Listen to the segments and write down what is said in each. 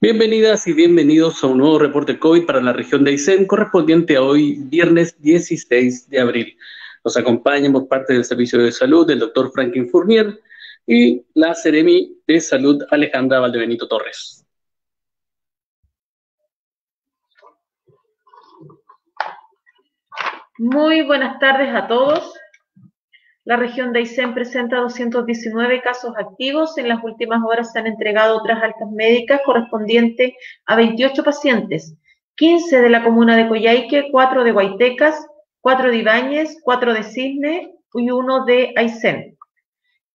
Bienvenidas y bienvenidos a un nuevo reporte COVID para la región de Aysén, correspondiente a hoy, viernes 16 de abril. Nos acompañan por parte del Servicio de Salud el doctor Franklin Fournier y la Seremi de Salud Alejandra Valdebenito Torres. Muy buenas tardes a todos. La región de Aysén presenta 219 casos activos. En las últimas horas se han entregado otras altas médicas correspondientes a 28 pacientes, 15 de la comuna de Coyhaique, 4 de Guaytecas, 4 de Ibáñez, 4 de Cisne y 1 de Aysén.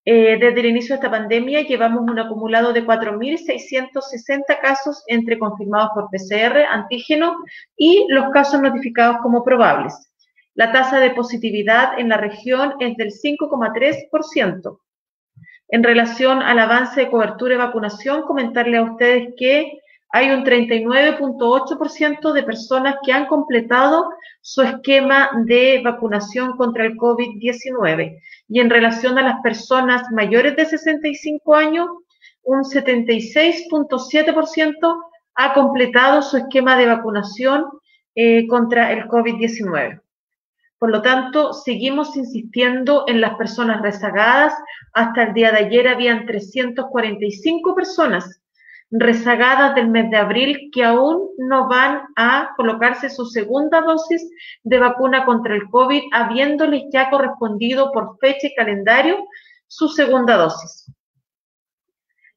Desde el inicio de esta pandemia llevamos un acumulado de 4.660 casos entre confirmados por PCR, antígeno y los casos notificados como probables. La tasa de positividad en la región es del 5,3%. En relación al avance de cobertura y vacunación, comentarle a ustedes que hay un 39,8% de personas que han completado su esquema de vacunación contra el COVID-19. Y en relación a las personas mayores de 65 años, un 76,7% ha completado su esquema de vacunación contra el COVID-19. Por lo tanto, seguimos insistiendo en las personas rezagadas. Hasta el día de ayer habían 345 personas rezagadas del mes de abril que aún no van a colocarse su segunda dosis de vacuna contra el COVID, habiéndoles ya correspondido por fecha y calendario su segunda dosis.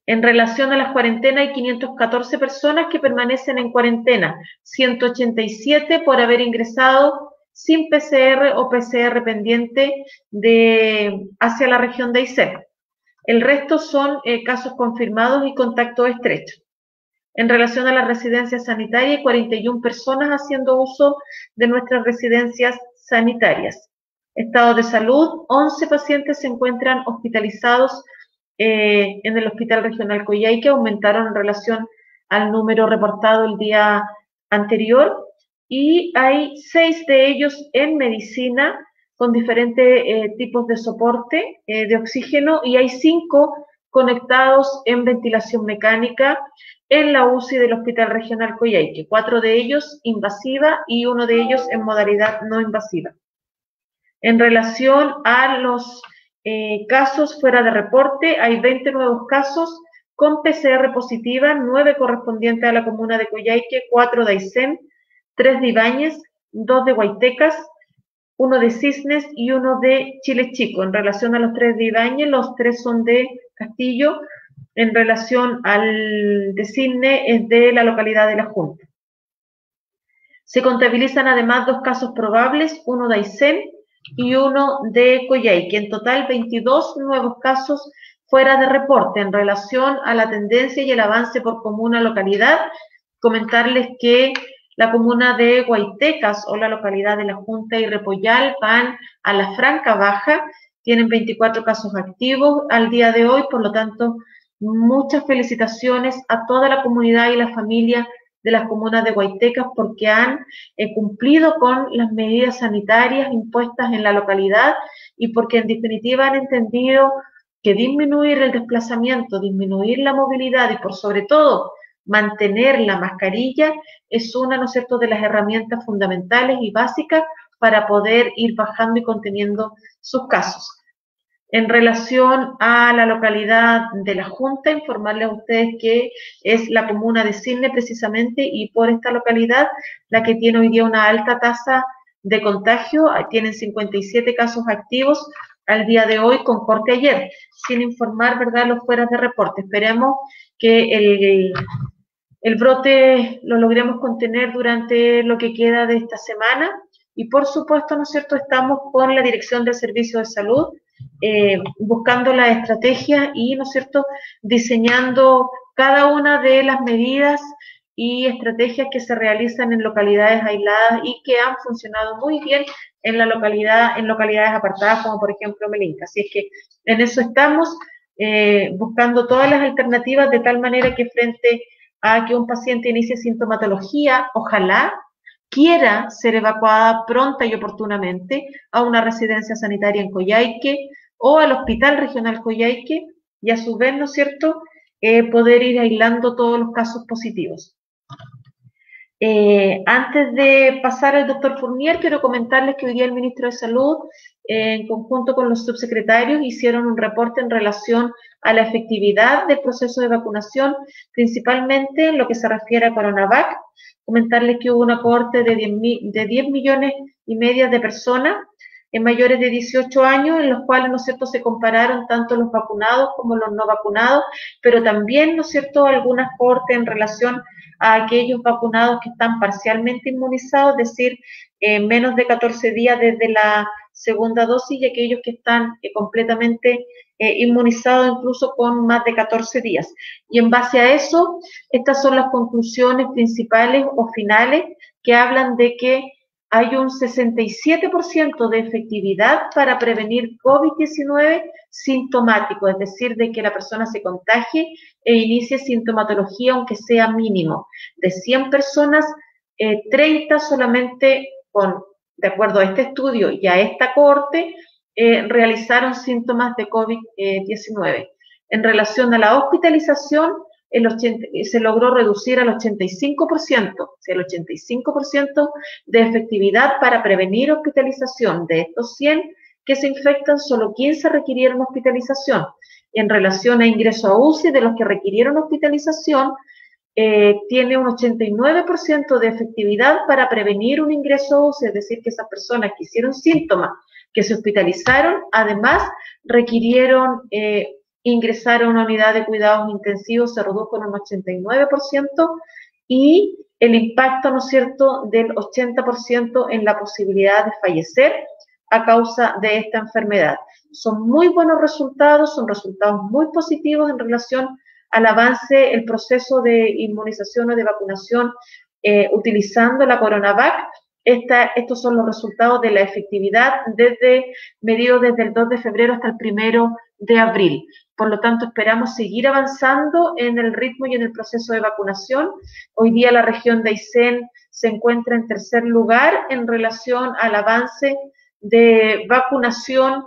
En relación a las cuarentenas, hay 514 personas que permanecen en cuarentena, 187 por haber ingresado sin PCR o PCR pendiente hacia la región de Aysén. El resto son casos confirmados y contactos estrechos. En relación a las residencias sanitarias, 41 personas haciendo uso de nuestras residencias sanitarias. Estado de salud, 11 pacientes se encuentran hospitalizados en el Hospital Regional Coyhaique, aumentaron en relación al número reportado el día anterior, y hay 6 de ellos en medicina con diferentes tipos de soporte de oxígeno, y hay 5 conectados en ventilación mecánica en la UCI del Hospital Regional Coyhaique, 4 de ellos invasiva y 1 de ellos en modalidad no invasiva. En relación a los casos fuera de reporte, hay 20 nuevos casos con PCR positiva, 9 correspondientes a la comuna de Coyhaique, 4 de Aysén, 3 de Ibáñez, 2 de Guaytecas, 1 de Cisnes y 1 de Chile Chico. En relación a los 3 de Ibáñez, los 3 son de Castillo. En relación al de Cisnes, es de la localidad de La Junta. Se contabilizan además 2 casos probables, 1 de Aysén y 1 de Coyhaique. En total, 22 nuevos casos fuera de reporte. En relación a la tendencia y el avance por comuna localidad, comentarles que la comuna de Guaytecas o la localidad de La Junta y Repollal van a la franca baja, tienen 24 casos activos al día de hoy. Por lo tanto, muchas felicitaciones a toda la comunidad y la familia de las comunas de Guaytecas porque han cumplido con las medidas sanitarias impuestas en la localidad y porque en definitiva han entendido que disminuir el desplazamiento, disminuir la movilidad y por sobre todo mantener la mascarilla es una, ¿no es cierto?, de las herramientas fundamentales y básicas para poder ir bajando y conteniendo sus casos. En relación a la localidad de La Junta, informarles a ustedes que es la comuna de Cisne precisamente y por esta localidad la que tiene hoy día una alta tasa de contagio. Tienen 57 casos activos al día de hoy con corte ayer, sin informar, ¿verdad?, los fueras de reporte. Esperemos que el brote lo logremos contener durante lo que queda de esta semana y por supuesto, ¿no es cierto?, estamos con la Dirección del Servicio de Salud buscando la estrategia y, ¿no es cierto?, diseñando cada una de las medidas y estrategias que se realizan en localidades aisladas y que han funcionado muy bien en localidades apartadas como por ejemplo Melinca. Así es que en eso estamos buscando todas las alternativas de tal manera que frente a que un paciente inicie sintomatología, ojalá quiera ser evacuada pronta y oportunamente a una residencia sanitaria en Coyhaique o al Hospital Regional Coyhaique y a su vez, ¿no es cierto?, poder ir aislando todos los casos positivos. Antes de pasar al doctor Fournier, quiero comentarles que hoy día el ministro de Salud, en conjunto con los subsecretarios, hicieron un reporte en relación a la efectividad del proceso de vacunación, principalmente en lo que se refiere a CoronaVac. Comentarles que hubo una cohorte de 10 millones y medio de personas en mayores de 18 años, en los cuales, ¿no es cierto?, se compararon tanto los vacunados como los no vacunados, pero también, ¿no es cierto?, algunas cohortes en relación a aquellos vacunados que están parcialmente inmunizados, es decir, menos de 14 días desde la segunda dosis, y aquellos que están completamente inmunizados incluso con más de 14 días. Y en base a eso, estas son las conclusiones principales o finales que hablan de que hay un 67% de efectividad para prevenir COVID-19 sintomático, es decir, de que la persona se contagie e inicie sintomatología, aunque sea mínimo. De 100 personas, 30 solamente, de acuerdo a este estudio y a esta cohorte, realizaron síntomas de COVID-19. En relación a la hospitalización, se logró reducir al 85%, o sea, el 85% de efectividad para prevenir hospitalización. De estos 100 que se infectan, solo 15 requirieron hospitalización. En relación a ingreso a UCI, de los que requirieron hospitalización, tiene un 89% de efectividad para prevenir un ingreso a UCI, es decir, que esas personas que hicieron síntomas, que se hospitalizaron, además requirieron ingresar a una unidad de cuidados intensivos, se redujo en un 89%, y el impacto, ¿no es cierto?, del 80% en la posibilidad de fallecer a causa de esta enfermedad. Son muy buenos resultados, son resultados muy positivos en relación al avance, el proceso de inmunización o de vacunación utilizando la CoronaVac. Estos son los resultados de la efectividad medidos desde el 2 de febrero hasta el 1 de abril. Por lo tanto, esperamos seguir avanzando en el ritmo y en el proceso de vacunación. Hoy día la región de Aysén se encuentra en tercer lugar en relación al avance de vacunación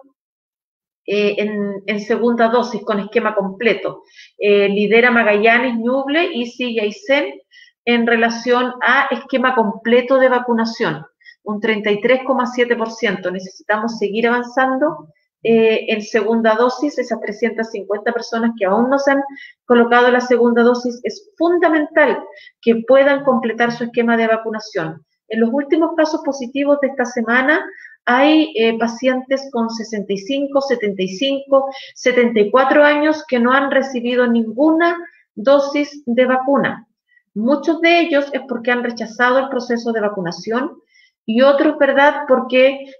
en segunda dosis con esquema completo. Lidera Magallanes, Ñuble y sigue Aysén en relación a esquema completo de vacunación, un 33,7%. Necesitamos seguir avanzando en segunda dosis. Esas 350 personas que aún no se han colocado la segunda dosis, es fundamental que puedan completar su esquema de vacunación. En los últimos casos positivos de esta semana hay pacientes con 65, 75, 74 años que no han recibido ninguna dosis de vacuna. Muchos de ellos es porque han rechazado el proceso de vacunación y otros, ¿verdad?, porque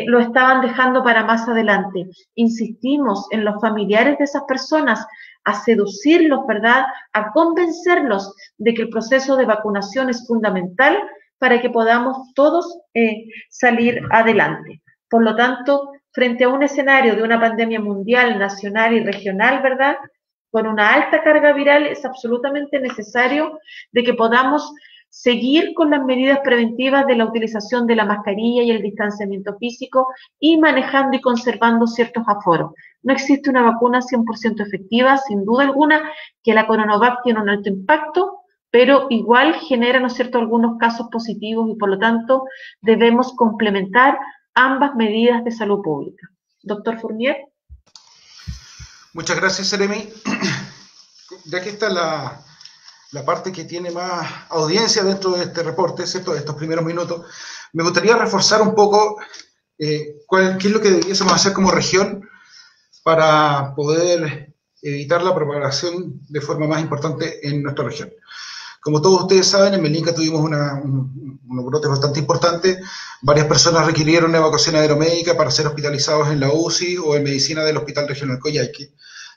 lo estaban dejando para más adelante. Insistimos en los familiares de esas personas, a seducirlos, ¿verdad?, a convencerlos de que el proceso de vacunación es fundamental para que podamos todos salir adelante. Por lo tanto, frente a un escenario de una pandemia mundial, nacional y regional, ¿verdad?, con una alta carga viral, es absolutamente necesario de que podamos seguir con las medidas preventivas de la utilización de la mascarilla y el distanciamiento físico, y manejando y conservando ciertos aforos. No existe una vacuna 100% efectiva, sin duda alguna, que la CoronaVac tiene un alto impacto, pero igual genera, ¿no es cierto?, algunos casos positivos, y por lo tanto debemos complementar ambas medidas de salud pública. Doctor Fournier. Muchas gracias, Seremi. Ya que está la parte que tiene más audiencia dentro de este reporte, ¿cierto?, de estos primeros minutos, me gustaría reforzar un poco qué es lo que debiésemos hacer como región para poder evitar la propagación de forma más importante en nuestra región. Como todos ustedes saben, en Melinca tuvimos unos brotes bastante importantes. Varias personas requirieron una evacuación aeromédica para ser hospitalizados en la UCI o en medicina del Hospital Regional Coyhaique.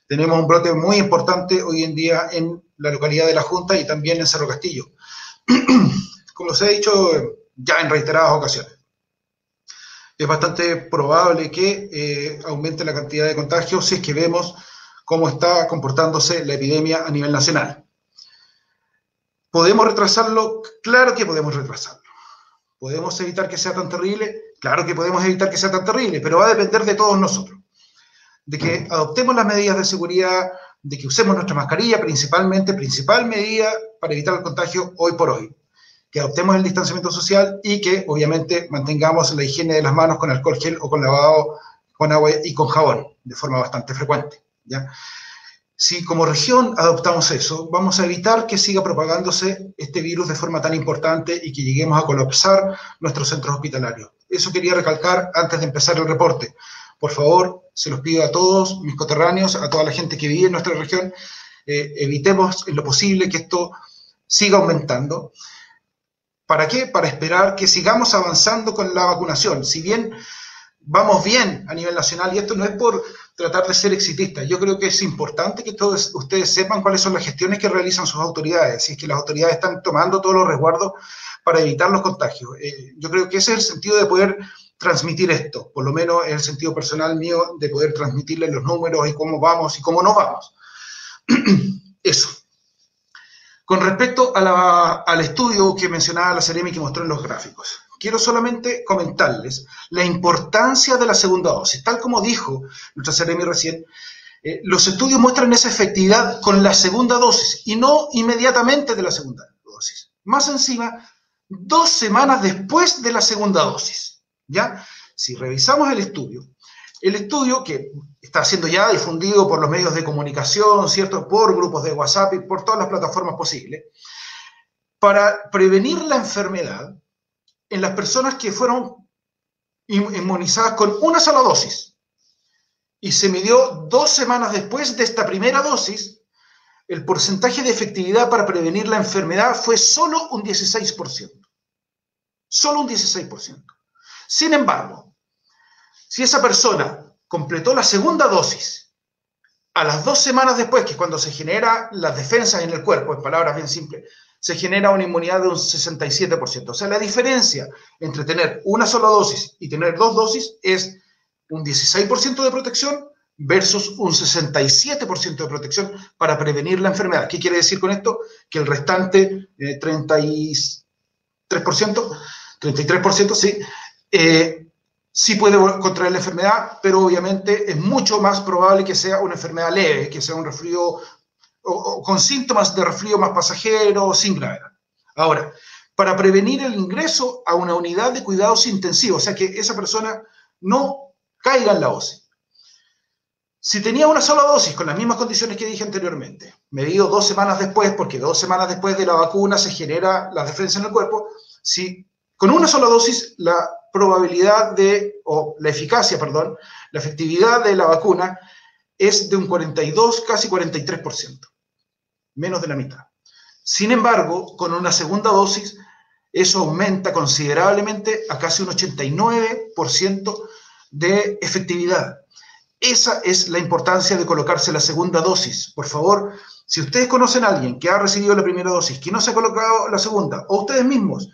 Tenemos un brote muy importante hoy en día en la localidad de La Junta y también en Cerro Castillo, como se ha dicho ya en reiteradas ocasiones. Es bastante probable que aumente la cantidad de contagios si es que vemos cómo está comportándose la epidemia a nivel nacional. ¿Podemos retrasarlo? Claro que podemos retrasarlo. ¿Podemos evitar que sea tan terrible? Claro que podemos evitar que sea tan terrible, pero va a depender de todos nosotros, de que adoptemos las medidas de seguridad, de que usemos nuestra mascarilla, principal medida para evitar el contagio hoy por hoy. Que adoptemos el distanciamiento social y que obviamente mantengamos la higiene de las manos con alcohol gel o con lavado con agua y con jabón de forma bastante frecuente, ¿ya? Si como región adoptamos eso, vamos a evitar que siga propagándose este virus de forma tan importante y que lleguemos a colapsar nuestros centros hospitalarios. Eso quería recalcar antes de empezar el reporte. Por favor, se los pido a todos mis coterráneos, a toda la gente que vive en nuestra región, evitemos en lo posible que esto siga aumentando. ¿Para qué? Para esperar que sigamos avanzando con la vacunación. Si bien vamos bien a nivel nacional, y esto no es por tratar de ser exitista, yo creo que es importante que todos ustedes sepan cuáles son las gestiones que realizan sus autoridades, si es que las autoridades están tomando todos los resguardos para evitar los contagios. Yo creo que ese es el sentido de poder transmitir esto, por lo menos es el sentido personal mío de poder transmitirles los números y cómo vamos y cómo no vamos. Eso. Con respecto al estudio que mencionaba la Seremi que mostró en los gráficos, quiero solamente comentarles la importancia de la segunda dosis. Tal como dijo nuestra Seremi recién, los estudios muestran esa efectividad con la segunda dosis y no inmediatamente de la segunda dosis. Más encima, 2 semanas después de la segunda dosis, ¿ya? Si revisamos el estudio que está siendo ya difundido por los medios de comunicación, ¿cierto? Por grupos de WhatsApp y por todas las plataformas posibles, para prevenir la enfermedad en las personas que fueron inmunizadas con una sola dosis y se midió 2 semanas después de esta primera dosis, el porcentaje de efectividad para prevenir la enfermedad fue solo un 16%. Solo un 16%. Sin embargo, si esa persona completó la segunda dosis a las 2 semanas después, que es cuando se generan las defensas en el cuerpo, en palabras bien simples, se genera una inmunidad de un 67%. O sea, la diferencia entre tener una sola dosis y tener 2 dosis es un 16% de protección versus un 67% de protección para prevenir la enfermedad. ¿Qué quiere decir con esto? Que el restante 33%, sí, sí puede contraer la enfermedad, pero obviamente es mucho más probable que sea una enfermedad leve, que sea un resfrío o con síntomas de resfrío más pasajero, sin gravedad. Ahora, para prevenir el ingreso a una unidad de cuidados intensivos, o sea, que esa persona no caiga en la OCI. Si tenía una sola dosis, con las mismas condiciones que dije anteriormente, medido 2 semanas después, porque 2 semanas después de la vacuna se genera la defensa en el cuerpo, si con una sola dosis la probabilidad o la eficacia, perdón, la efectividad de la vacuna es de un 42, casi 43%, menos de la mitad. Sin embargo, con una segunda dosis, eso aumenta considerablemente a casi un 89% de efectividad. Esa es la importancia de colocarse la segunda dosis. Por favor, si ustedes conocen a alguien que ha recibido la primera dosis, que no se ha colocado la segunda, o ustedes mismos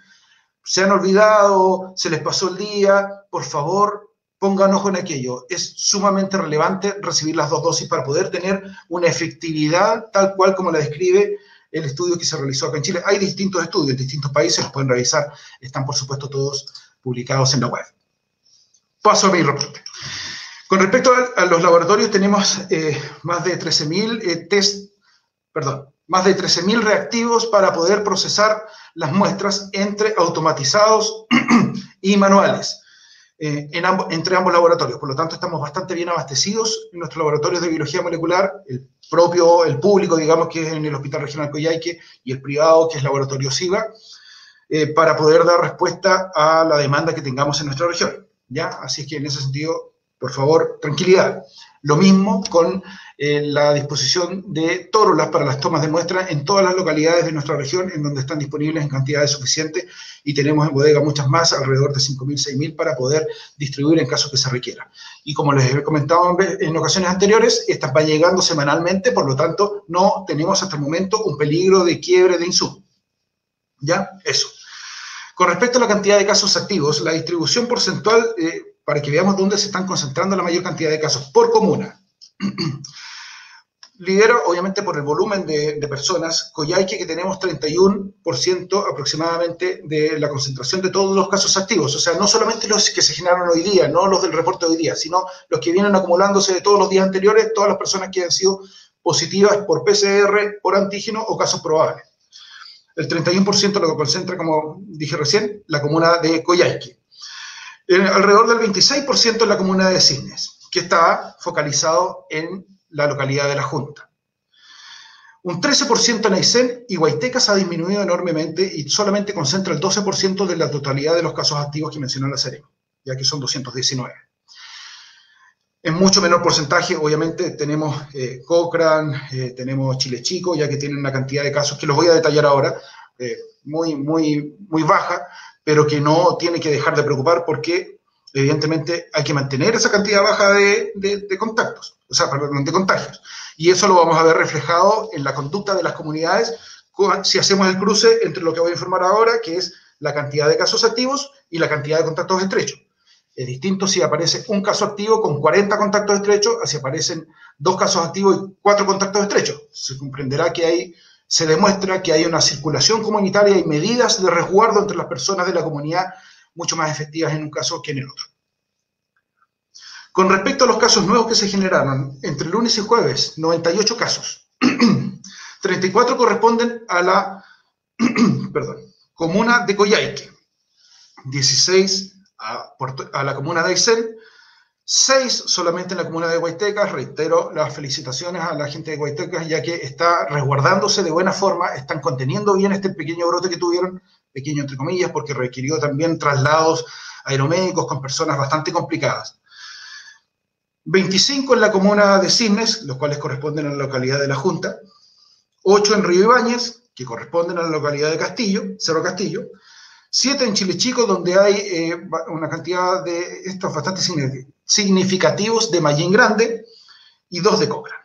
se han olvidado, se les pasó el día, por favor, pongan ojo en aquello. Es sumamente relevante recibir las 2 dosis para poder tener una efectividad tal cual como la describe el estudio que se realizó acá en Chile. Hay distintos estudios en distintos países, los pueden revisar, están por supuesto todos publicados en la web. Paso a mi reporte. Con respecto a los laboratorios, tenemos más de 13.000 reactivos para poder procesar las muestras entre automatizados y manuales entre ambos laboratorios. Por lo tanto, estamos bastante bien abastecidos en nuestros laboratorios de biología molecular, el público, digamos, que es en el Hospital Regional Coyhaique, y el privado, que es Laboratorio SIVA, para poder dar respuesta a la demanda que tengamos en nuestra región, ¿ya? Así es que en ese sentido, por favor, tranquilidad. Lo mismo con la disposición de tórulas para las tomas de muestra en todas las localidades de nuestra región, en donde están disponibles en cantidades suficientes, y tenemos en bodega muchas más, alrededor de 5.000, 6.000, para poder distribuir en caso que se requiera. Y como les he comentado en ocasiones anteriores, estas van llegando semanalmente, por lo tanto, no tenemos hasta el momento un peligro de quiebre de insumos. ¿Ya? Eso. Con respecto a la cantidad de casos activos, la distribución porcentual, para que veamos dónde se están concentrando la mayor cantidad de casos, por comuna. Lidera, obviamente, por el volumen de personas, Coyhaique, que tenemos 31% aproximadamente de la concentración de todos los casos activos. O sea, no solamente los que se generaron hoy día, no los del reporte de hoy día, sino los que vienen acumulándose de todos los días anteriores, todas las personas que han sido positivas por PCR, por antígeno o casos probables. El 31% lo concentra, como dije recién, la comuna de Coyhaique. Alrededor del 26% en la comuna de Cisnes, que está focalizado en la localidad de La Junta. Un 13% en Aysén y Guaytecas ha disminuido enormemente y solamente concentra el 12% de la totalidad de los casos activos que mencionó la Seremi, ya que son 219. En mucho menor porcentaje, obviamente, tenemos Cochrane, tenemos Chile Chico, ya que tienen una cantidad de casos que los voy a detallar ahora, muy baja, pero que no tiene que dejar de preocupar porque, evidentemente, hay que mantener esa cantidad baja de contactos, o sea, perdón, de contagios. Y eso lo vamos a ver reflejado en la conducta de las comunidades si hacemos el cruce entre lo que voy a informar ahora, que es la cantidad de casos activos y la cantidad de contactos estrechos. Es distinto si aparece un caso activo con 40 contactos estrechos, a si aparecen 2 casos activos y 4 contactos estrechos. Se comprenderá que se demuestra que hay una circulación comunitaria y medidas de resguardo entre las personas de la comunidad mucho más efectivas en un caso que en el otro. Con respecto a los casos nuevos que se generaron, entre lunes y jueves, 98 casos. 34 corresponden a la comuna de Coyhaique, 16 a la comuna de Aysén, 6 solamente en la comuna de Guaytecas. Reitero las felicitaciones a la gente de Guaytecas, ya que está resguardándose de buena forma, están conteniendo bien este pequeño brote que tuvieron, pequeño entre comillas, porque requirió también traslados aeromédicos con personas bastante complicadas. 25 en la comuna de Cisnes, los cuales corresponden a la localidad de La Junta, 8 en Río Ibáñez, que corresponden a la localidad de Cerro Castillo, 7 en Chile Chico, donde hay una cantidad de estos bastante significativos de Mallín Grande, y 2 de Cochrane.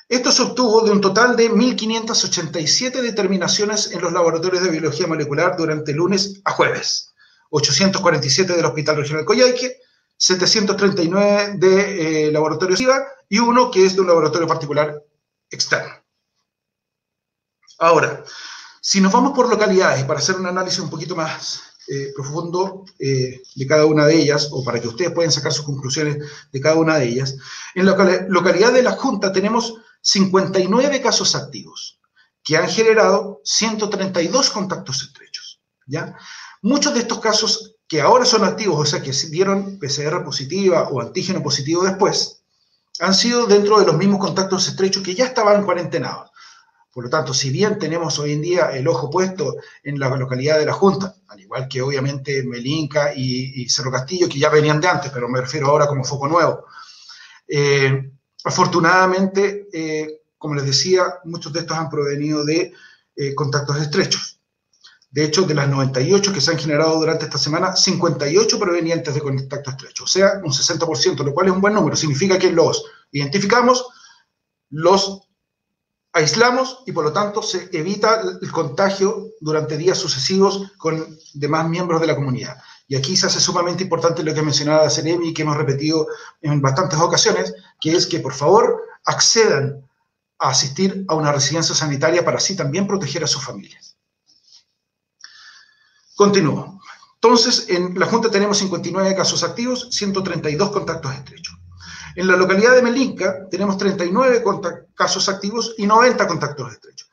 Esto se obtuvo de un total de 1.587 determinaciones en los laboratorios de biología molecular durante lunes a jueves, 847 del Hospital Regional Coyhaique, 739 de laboratorio SIVA y 1 que es de un laboratorio particular externo. Ahora, si nos vamos por localidades para hacer un análisis un poquito más profundo de cada una de ellas, o para que ustedes puedan sacar sus conclusiones de cada una de ellas, en la localidad de La Junta tenemos 59 casos activos que han generado 132 contactos estrechos, ¿ya? Muchos de estos casos que ahora son activos, o sea, que dieron PCR positiva o antígeno positivo después, han sido dentro de los mismos contactos estrechos que ya estaban cuarentenados. Por lo tanto, si bien tenemos hoy en día el ojo puesto en la localidad de La Junta, al igual que obviamente Melinca y Cerro Castillo, que ya venían de antes, pero me refiero ahora como foco nuevo, afortunadamente, como les decía, muchos de estos han provenido de contactos estrechos. De hecho, de las 98 que se han generado durante esta semana, 58 provenientes de contacto estrecho, o sea, un 60%, lo cual es un buen número. Significa que los identificamos, los aislamos y por lo tanto se evita el contagio durante días sucesivos con demás miembros de la comunidad. Y aquí se hace sumamente importante lo que mencionaba la Seremi y que hemos repetido en bastantes ocasiones, que es que por favor accedan a asistir a una residencia sanitaria para así también proteger a sus familias. Continúo. Entonces, en La Junta tenemos 59 casos activos, 132 contactos estrechos. En la localidad de Melinca tenemos 39 casos activos y 90 contactos estrechos.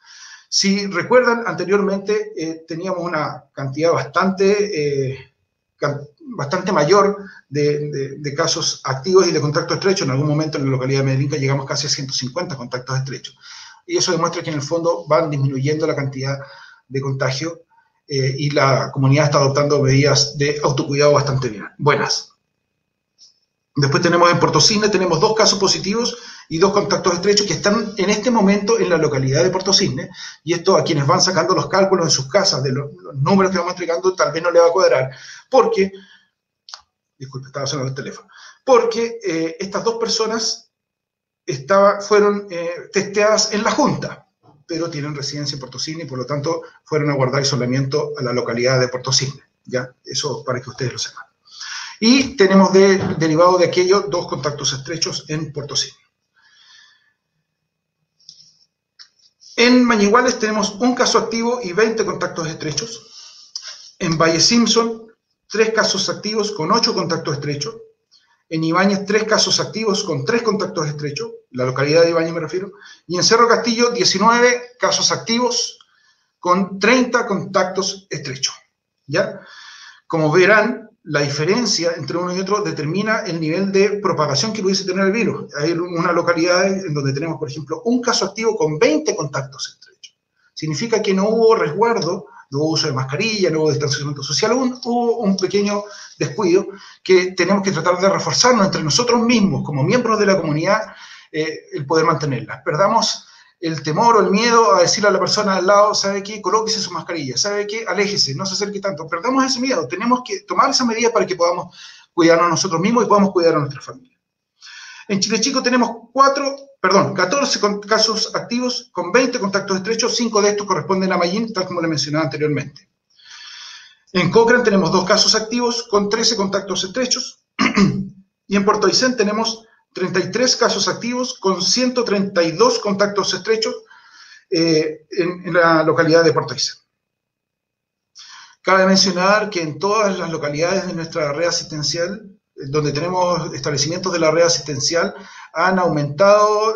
Si recuerdan, anteriormente teníamos una cantidad bastante mayor de casos activos y de contactos estrechos. En algún momento en la localidad de Melinca llegamos casi a 150 contactos estrechos. Y eso demuestra que en el fondo van disminuyendo la cantidad de contagio y la comunidad está adoptando medidas de autocuidado bastante buenas. Después tenemos en Puerto Cisnes, tenemos 2 casos positivos y 2 contactos estrechos que están en este momento en la localidad de Puerto Cisnes, y esto a quienes van sacando los cálculos en sus casas de los números que vamos entregando tal vez no le va a cuadrar, porque, disculpe, estaba sonando el teléfono, porque estas 2 personas fueron testeadas en La Junta, pero tienen residencia en Puerto Cisnes y por lo tanto fueron a guardar aislamiento a la localidad de Puerto Cisnes, ¿ya? Eso para que ustedes lo sepan. Y tenemos derivado de aquello 2 contactos estrechos en Puerto Cisnes. En Mañiguales tenemos 1 caso activo y 20 contactos estrechos. En Valle Simpson, 3 casos activos con 8 contactos estrechos. en Ibáñez 3 casos activos con 3 contactos estrechos, la localidad de Ibáñez me refiero, y en Cerro Castillo 19 casos activos con 30 contactos estrechos, ¿ya? Como verán, la diferencia entre uno y otro determina el nivel de propagación que pudiese tener el virus. Hay una localidad en donde tenemos, por ejemplo, un caso activo con 20 contactos estrechos. Significa que no hubo resguardo, no hubo uso de mascarilla, no hubo distanciamiento social, hubo un pequeño descuido que tenemos que tratar de reforzarnos entre nosotros mismos, como miembros de la comunidad, el poder mantenerla. Perdamos el temor o el miedo a decirle a la persona al lado, ¿sabe qué? Colóquese su mascarilla, ¿sabe qué? Aléjese, no se acerque tanto. Perdamos ese miedo, tenemos que tomar esa medida para que podamos cuidarnos a nosotros mismos y podamos cuidar a nuestra familia. En Chile Chico tenemos 14 casos activos con 20 contactos estrechos, 5 de estos corresponden a Mallín, tal como le mencionaba anteriormente. En Cochrane tenemos 2 casos activos con 13 contactos estrechos y en Puerto Aysén tenemos 33 casos activos con 132 contactos estrechos en la localidad de Puerto Aysén. Cabe mencionar que en todas las localidades de nuestra red asistencial, donde tenemos establecimientos de la red asistencial, han aumentado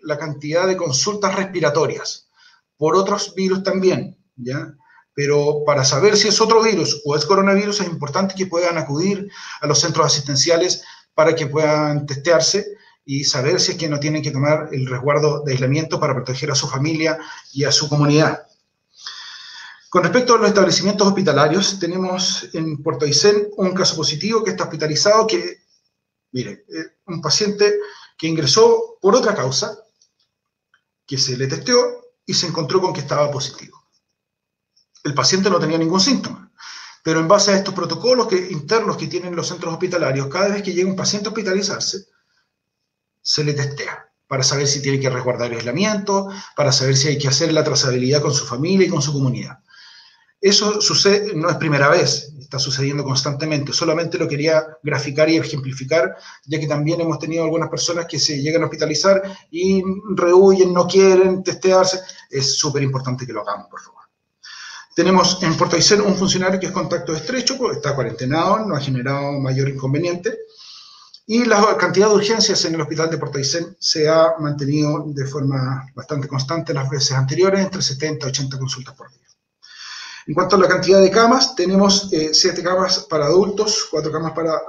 la cantidad de consultas respiratorias, por otros virus también, ¿ya? Pero para saber si es otro virus o es coronavirus es importante que puedan acudir a los centros asistenciales para que puedan testearse y saber si es que no tienen que tomar el resguardo de aislamiento para proteger a su familia y a su comunidad. Con respecto a los establecimientos hospitalarios, tenemos en Puerto Aysén un caso positivo que está hospitalizado, que, mire, un paciente que ingresó por otra causa, que se le testeó y se encontró con que estaba positivo. El paciente no tenía ningún síntoma, pero en base a estos protocolos internos que tienen los centros hospitalarios, cada vez que llega un paciente a hospitalizarse, se le testea para saber si tiene que resguardar el aislamiento, para saber si hay que hacer la trazabilidad con su familia y con su comunidad. Eso sucede, no es primera vez, está sucediendo constantemente. Solamente lo quería graficar y ejemplificar, ya que también hemos tenido algunas personas que se llegan a hospitalizar y rehuyen, no quieren testearse. Es súper importante que lo hagamos, por favor. Tenemos en Puerto Aysén un funcionario que es contacto estrecho, porque está cuarentenado, no ha generado mayor inconveniente. Y la cantidad de urgencias en el hospital de Puerto Aysén se ha mantenido de forma bastante constante las veces anteriores, entre 70 y 80 consultas por día. En cuanto a la cantidad de camas, tenemos 7 camas para adultos, 4 camas para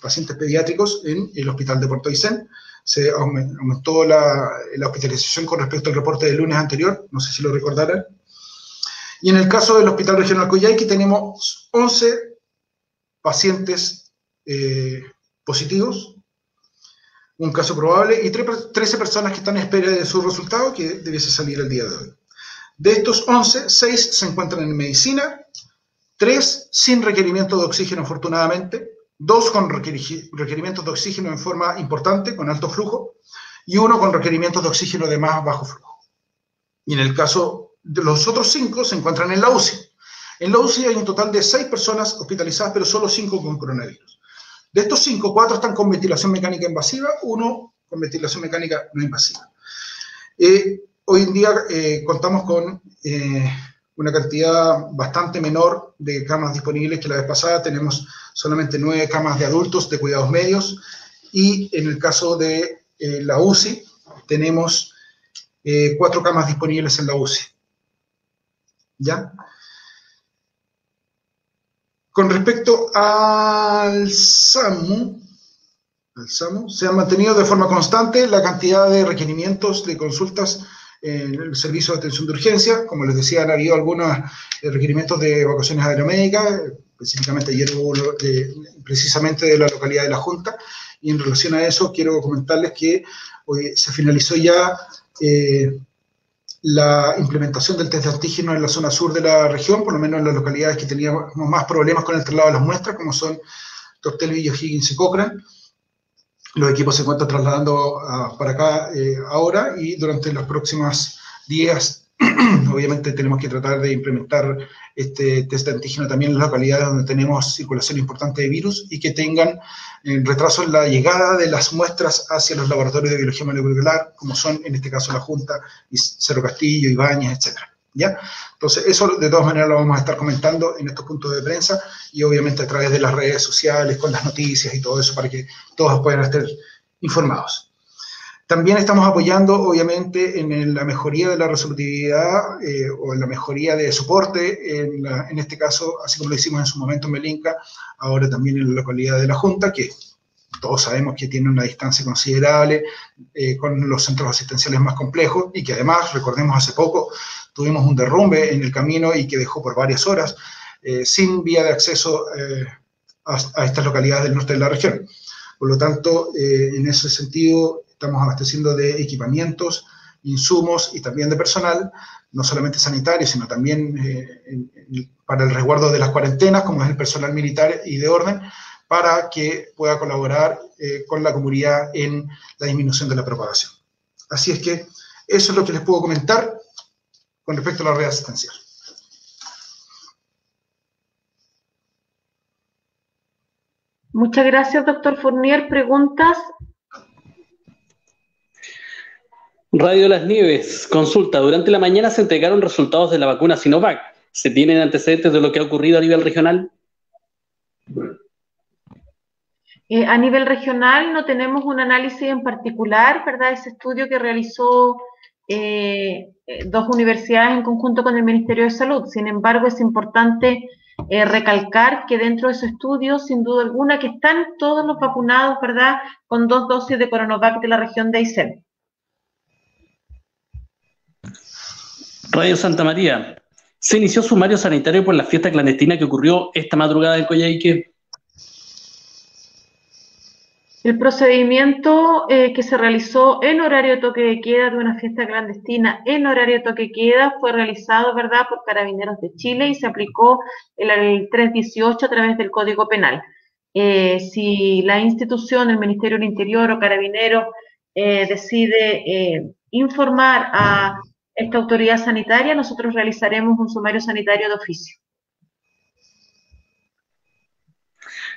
pacientes pediátricos en el hospital de Puerto Aysén. Se aumentó la hospitalización con respecto al reporte del lunes anterior, no sé si lo recordarán. Y en el caso del Hospital Regional Coyhaique tenemos 11 pacientes positivos, un caso probable, y 13 personas que están en espera de su resultado, que debiese salir el día de hoy. De estos 11, 6 se encuentran en medicina, 3 sin requerimiento de oxígeno, afortunadamente, 2 con requerimientos de oxígeno en forma importante, con alto flujo, y 1 con requerimientos de oxígeno de más bajo flujo. Y en el caso de los otros 5 se encuentran en la UCI. En la UCI hay un total de 6 personas hospitalizadas, pero solo 5 con coronavirus. De estos 5, 4 están con ventilación mecánica invasiva, 1 con ventilación mecánica no invasiva. Hoy en día contamos con una cantidad bastante menor de camas disponibles que la vez pasada. Tenemos solamente 9 camas de adultos de cuidados medios y en el caso de la UCI tenemos 4 camas disponibles en la UCI. ¿Ya? Con respecto al SAMU, se han mantenido de forma constante la cantidad de requerimientos de consultas en el servicio de atención de urgencia. Como les decía, han habido algunos requerimientos de evacuaciones aeromédicas, específicamente ayer hubo precisamente de la localidad de La Junta, y en relación a eso quiero comentarles que hoy se finalizó ya la implementación del test de antígeno en la zona sur de la región, por lo menos en las localidades que teníamos más problemas con el traslado de las muestras, como son Tortelville, O'Higgins y Cochrane. Los equipos se encuentran trasladando para acá ahora y durante los próximos días, obviamente tenemos que tratar de implementar este test de antígeno también en las localidades donde tenemos circulación importante de virus y que tengan retraso en la llegada de las muestras hacia los laboratorios de biología molecular, como son en este caso La Junta, Cerro Castillo, Ibáñez, etc. ¿Ya? Entonces, eso de todas maneras lo vamos a estar comentando en estos puntos de prensa y obviamente a través de las redes sociales, con las noticias y todo eso, para que todos puedan estar informados. También estamos apoyando, obviamente, en la mejoría de la resolutividad o en la mejoría de soporte, en este caso, así como lo hicimos en su momento en Melinca, ahora también en la localidad de La Junta, que todos sabemos que tiene una distancia considerable con los centros asistenciales más complejos y que además, recordemos, hace poco tuvimos un derrumbe en el camino y que dejó por varias horas sin vía de acceso a estas localidades del norte de la región. Por lo tanto, en ese sentido, estamos abasteciendo de equipamientos, insumos y también de personal, no solamente sanitario, sino también para el resguardo de las cuarentenas, como es el personal militar y de orden, para que pueda colaborar con la comunidad en la disminución de la propagación. Así es que eso es lo que les puedo comentar con respecto a la red asistencial. Muchas gracias, doctor Fournier. ¿Preguntas? Radio Las Nieves, consulta. Durante la mañana se entregaron resultados de la vacuna Sinovac. ¿Se tienen antecedentes de lo que ha ocurrido a nivel regional? A nivel regional no tenemos un análisis en particular, ¿verdad? Ese estudio que realizó dos universidades en conjunto con el Ministerio de Salud. Sin embargo, es importante recalcar que dentro de ese estudio, sin duda alguna, que están todos los vacunados, ¿verdad?, con 2 dosis de Coronavac de la región de Aysén. Radio Santa María. Se inició sumario sanitario por la fiesta clandestina que ocurrió esta madrugada en Coyhaique. El procedimiento que se realizó en horario de toque de queda de una fiesta clandestina en horario de toque de queda fue realizado, ¿verdad?, por Carabineros de Chile y se aplicó el 318 a través del Código Penal. Si la institución, el Ministerio del Interior o Carabineros decide informar a esta autoridad sanitaria, nosotros realizaremos un sumario sanitario de oficio.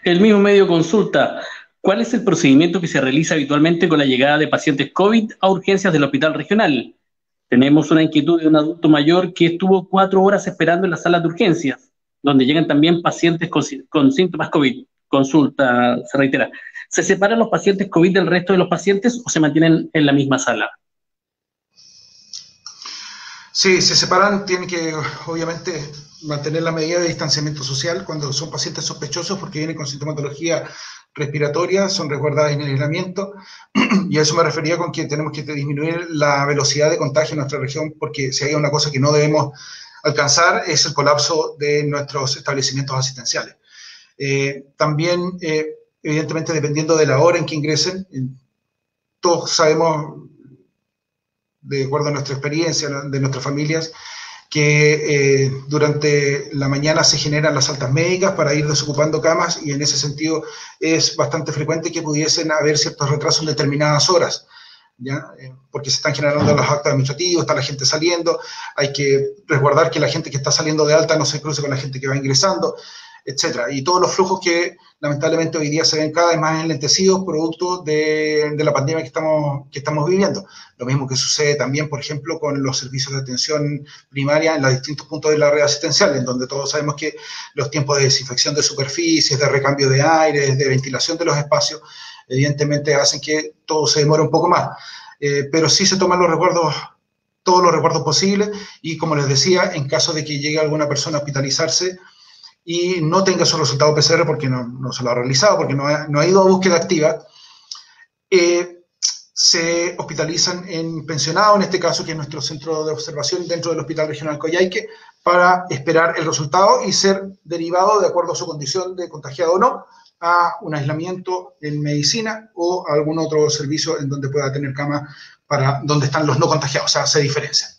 El mismo medio consulta. ¿Cuál es el procedimiento que se realiza habitualmente con la llegada de pacientes COVID a urgencias del hospital regional? Tenemos una inquietud de un adulto mayor que estuvo 4 horas esperando en la sala de urgencias, donde llegan también pacientes con síntomas COVID. Consulta, se reitera. ¿Se separan los pacientes COVID del resto de los pacientes o se mantienen en la misma sala? Sí, se separan, tienen que obviamente mantener la medida de distanciamiento social cuando son pacientes sospechosos porque vienen con sintomatología respiratoria, son resguardadas en el aislamiento, y a eso me refería con que tenemos que disminuir la velocidad de contagio en nuestra región, porque si hay una cosa que no debemos alcanzar es el colapso de nuestros establecimientos asistenciales. También, evidentemente, dependiendo de la hora en que ingresen, todos sabemos, de acuerdo a nuestra experiencia, de nuestras familias, que durante la mañana se generan las altas médicas para ir desocupando camas y en ese sentido es bastante frecuente que pudiesen haber ciertos retrasos en determinadas horas, ¿ya? Porque se están generando los actos administrativos, está la gente saliendo, hay que resguardar que la gente que está saliendo de alta no se cruce con la gente que va ingresando, etcétera. Y todos los flujos que lamentablemente hoy día se ven cada vez más enlentecidos producto de la pandemia que estamos viviendo. Lo mismo que sucede también, por ejemplo, con los servicios de atención primaria en los distintos puntos de la red asistencial, en donde todos sabemos que los tiempos de desinfección de superficies, de recambio de aire, de ventilación de los espacios, evidentemente hacen que todo se demore un poco más. Pero sí se toman todos los resguardos posibles y, como les decía, en caso de que llegue alguna persona a hospitalizarse y no tenga su resultado PCR porque no se lo ha realizado, porque no ha ido a búsqueda activa, se hospitalizan en pensionado, en este caso, que es nuestro centro de observación dentro del Hospital Regional Coyhaique, para esperar el resultado y ser derivado, de acuerdo a su condición de contagiado o no, a un aislamiento en medicina o a algún otro servicio en donde pueda tener cama para donde están los no contagiados, o sea, se diferencian.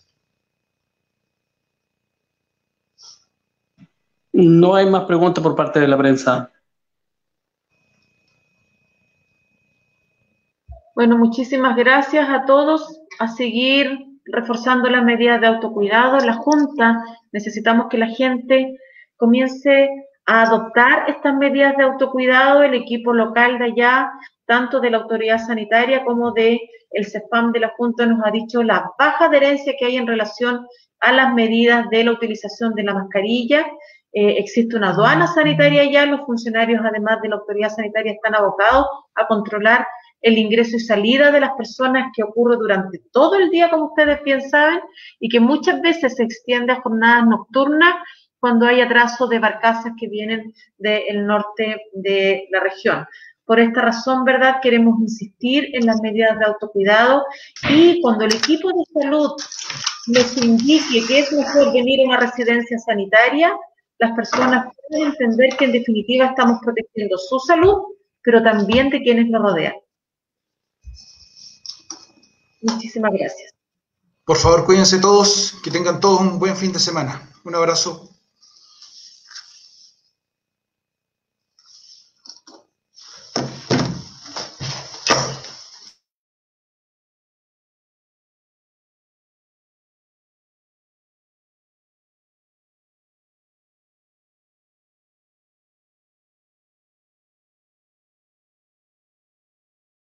No hay más preguntas por parte de la prensa. Bueno, muchísimas gracias a todos. A seguir reforzando las medidas de autocuidado. La Junta, necesitamos que la gente comience a adoptar estas medidas de autocuidado. El equipo local de allá, tanto de la autoridad sanitaria como de el CESPAM de la Junta, nos ha dicho la baja adherencia que hay en relación a las medidas de la utilización de la mascarilla. Existe una aduana sanitaria ya, los funcionarios, además de la autoridad sanitaria, están abocados a controlar el ingreso y salida de las personas, que ocurre durante todo el día, como ustedes bien saben, y que muchas veces se extiende a jornadas nocturnas cuando hay atraso de barcazas que vienen del norte de la región. Por esta razón, ¿verdad?, queremos insistir en las medidas de autocuidado, y cuando el equipo de salud les indique que es mejor venir a una residencia sanitaria, las personas pueden entender que en definitiva estamos protegiendo su salud, pero también de quienes lo rodean. Muchísimas gracias. Por favor, cuídense todos, que tengan todos un buen fin de semana. Un abrazo.